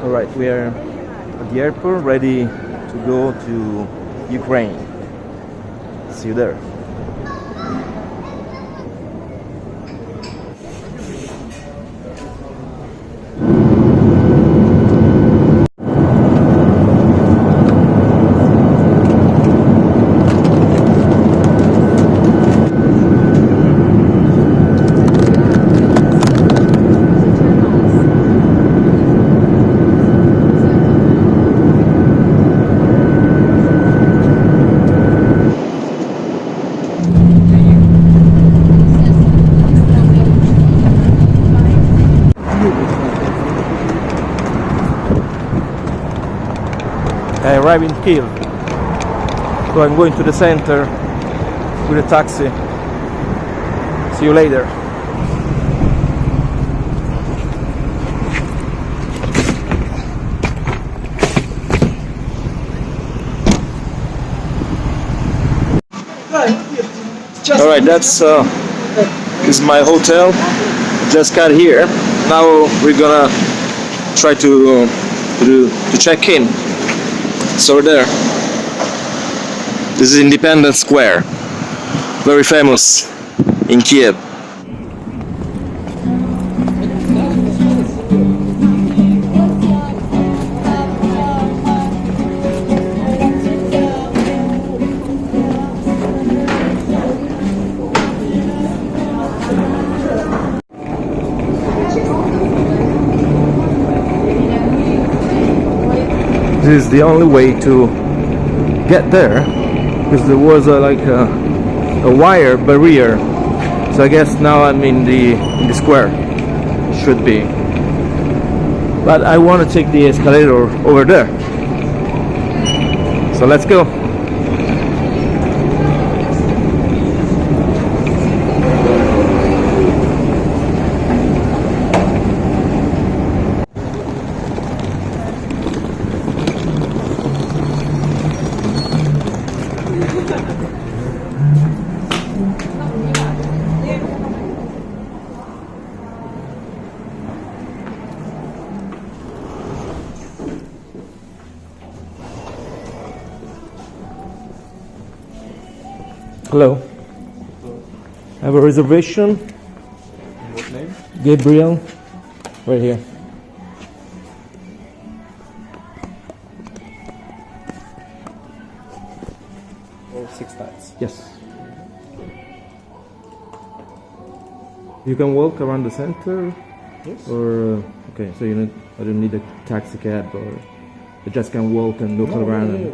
Alright, we are at the airport ready to go to Ukraine. See you there. I arrived in Kiev, so I'm going to the center with a taxi. See you later. Alright, that's this is my hotel. Just got here. Now we're gonna try to check in. So there. This is Independence Square. Very famous in Kiev. This is the only way to get there, because there was a wire barrier. So I guess now I'm in the square. Should be. But I want to take the escalator over there. So let's go. Hello. I have a reservation. What name? Gabriele. Right here. Oh, 6 nights. Yes. You can walk around the center? Yes. Or okay, so I don't need a taxi cab, or you just can walk and look around. No,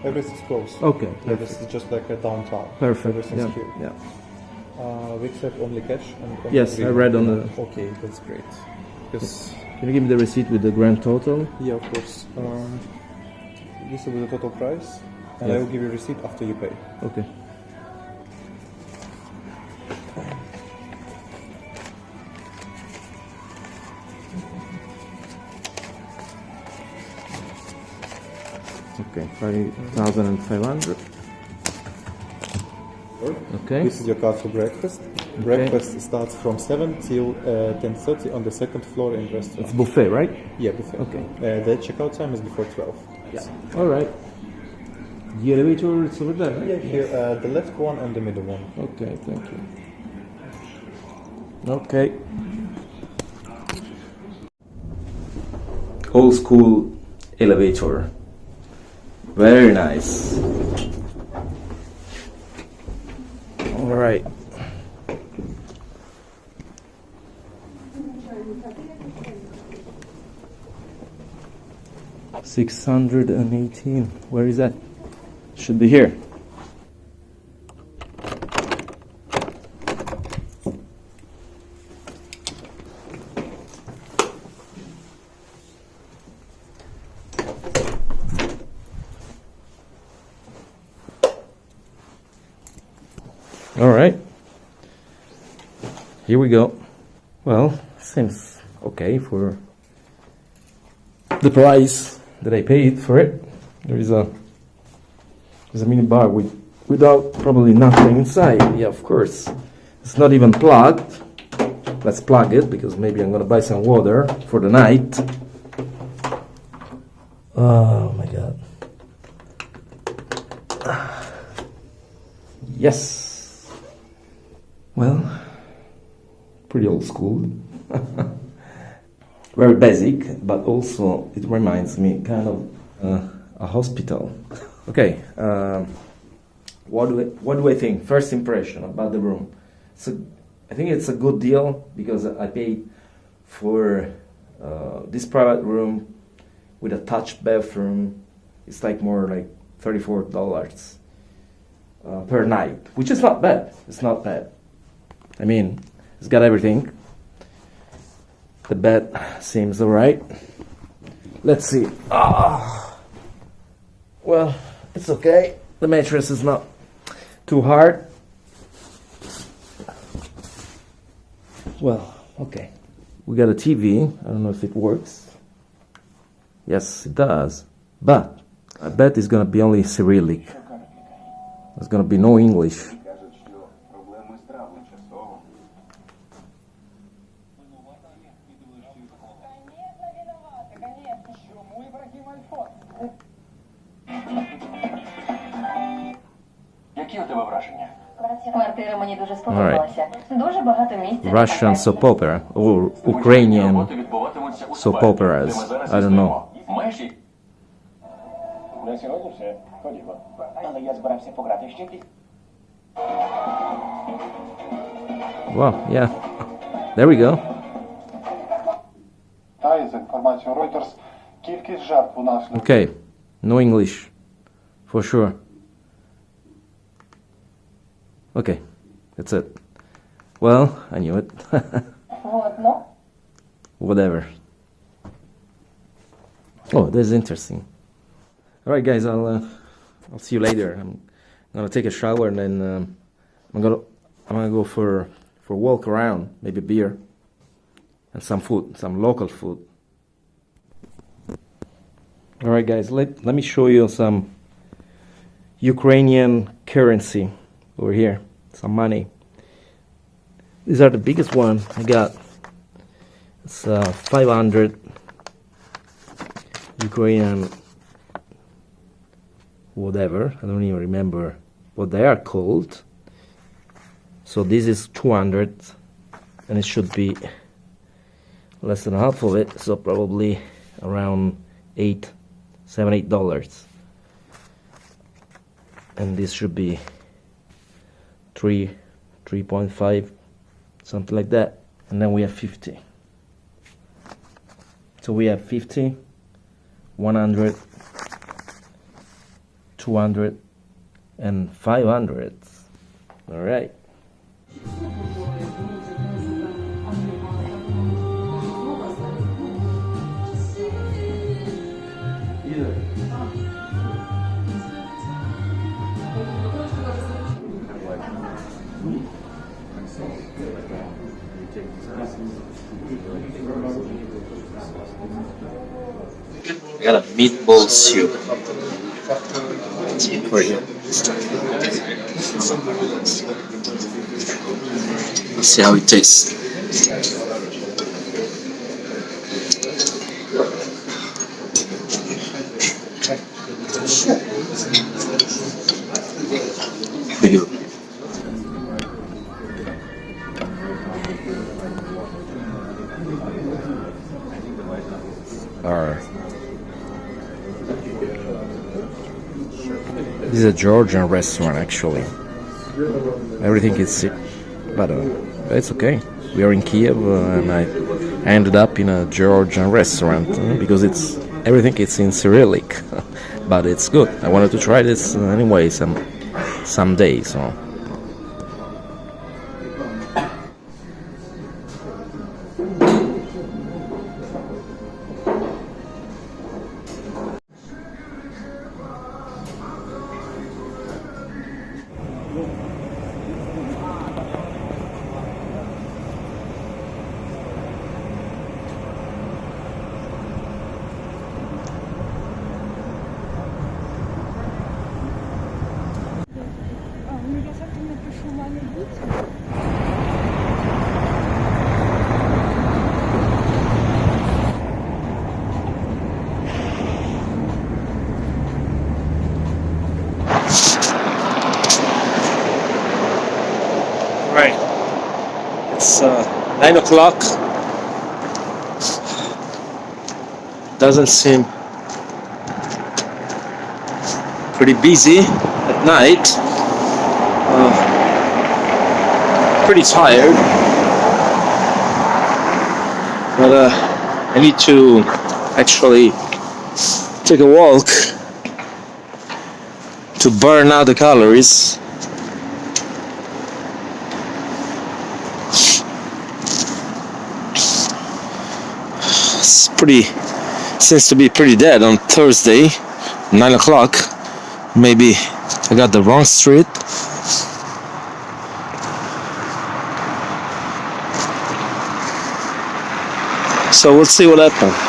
everything's close. Okay. Yeah, this is just like a downtown. Perfect. Everything's here. Yeah. We accept only cash and only Yes, I read on the. Okay, that's great. Because Can you give me the receipt with the grand total? yeah, of course. This will be the total price, and Yes. I will give you a receipt after you pay. Okay. Okay, 5,500. Okay. This is your card for breakfast. Breakfast starts from 7 till 10:30 on the second floor in restaurant. It's buffet, right? Yeah, buffet. Okay. The checkout time is before 12. Yeah. All right. The elevator is over there, right? Yeah, here, the left one and the middle one. Okay, thank you. Okay. Old school elevator. Very nice. All right. $618. Where is that? Should be here. All right. Here we go. Well, seems okay for the price that I paid for it. There's a mini bar without probably nothing inside. Yeah, of course. It's not even plugged. Let's plug it because maybe I'm gonna buy some water for the night. Oh my god. Yes. Well, pretty old school. Very basic, but also it reminds me kind of a hospital. Okay, what do I think? First impression about the room. I think it's a good deal because I paid for this private room with a touched bathroom. It's like more like $34 per night, which is not bad. It's not bad. I mean, it's got everything. The bed seems alright. Let's see. Well, it's okay. The mattress is not too hard. Well, okay. We got a TV. I don't know if it works. Yes, it does. But I bet it's gonna be only Cyrillic. There's gonna be no English. Квартира мені дуже сподобалася. Дуже багато місця. Russian soap opera or Ukrainian soap operas. I don't know. На сьогодні все. Ходімо. Але я збирався пограти ще під. Wow, yeah. There we go. Та, за інформацією Reuters, кількість жертв унаслідок. Okay. No English. For sure. Okay. That's it. Well, I knew it. Водно. Whatever. Oh, this is interesting. All right, guys. I'll see you later. I'm gonna take a shower and then I'm gonna go for a walk around, maybe beer and some food, some local food. All right, guys. Let me show you some Ukrainian currency over here. Some money. These are the biggest one I got. It's 500 Ukrainian whatever. I don't even remember what they are called. So this is 200 and it should be less than half of it, so probably around $8 and this should be 3.5, something like that. And then we have 50. So we have 50, 100, 200 and 500. All right. I got a meatball soup right here. Let's see how it tastes. Pretty good. This is a Georgian restaurant actually. Everything is but it's okay. We are in Kiev and I ended up in a Georgian restaurant because everything is in Cyrillic. But it's good. I wanted to try this anyway someday, so. 9 o'clock. Doesn't seem pretty busy at night. Pretty tired, but I need to actually take a walk to burn out the calories. Seems to be pretty dead on Thursday, 9 o'clock. Maybe I got the wrong street. So we'll see what happens.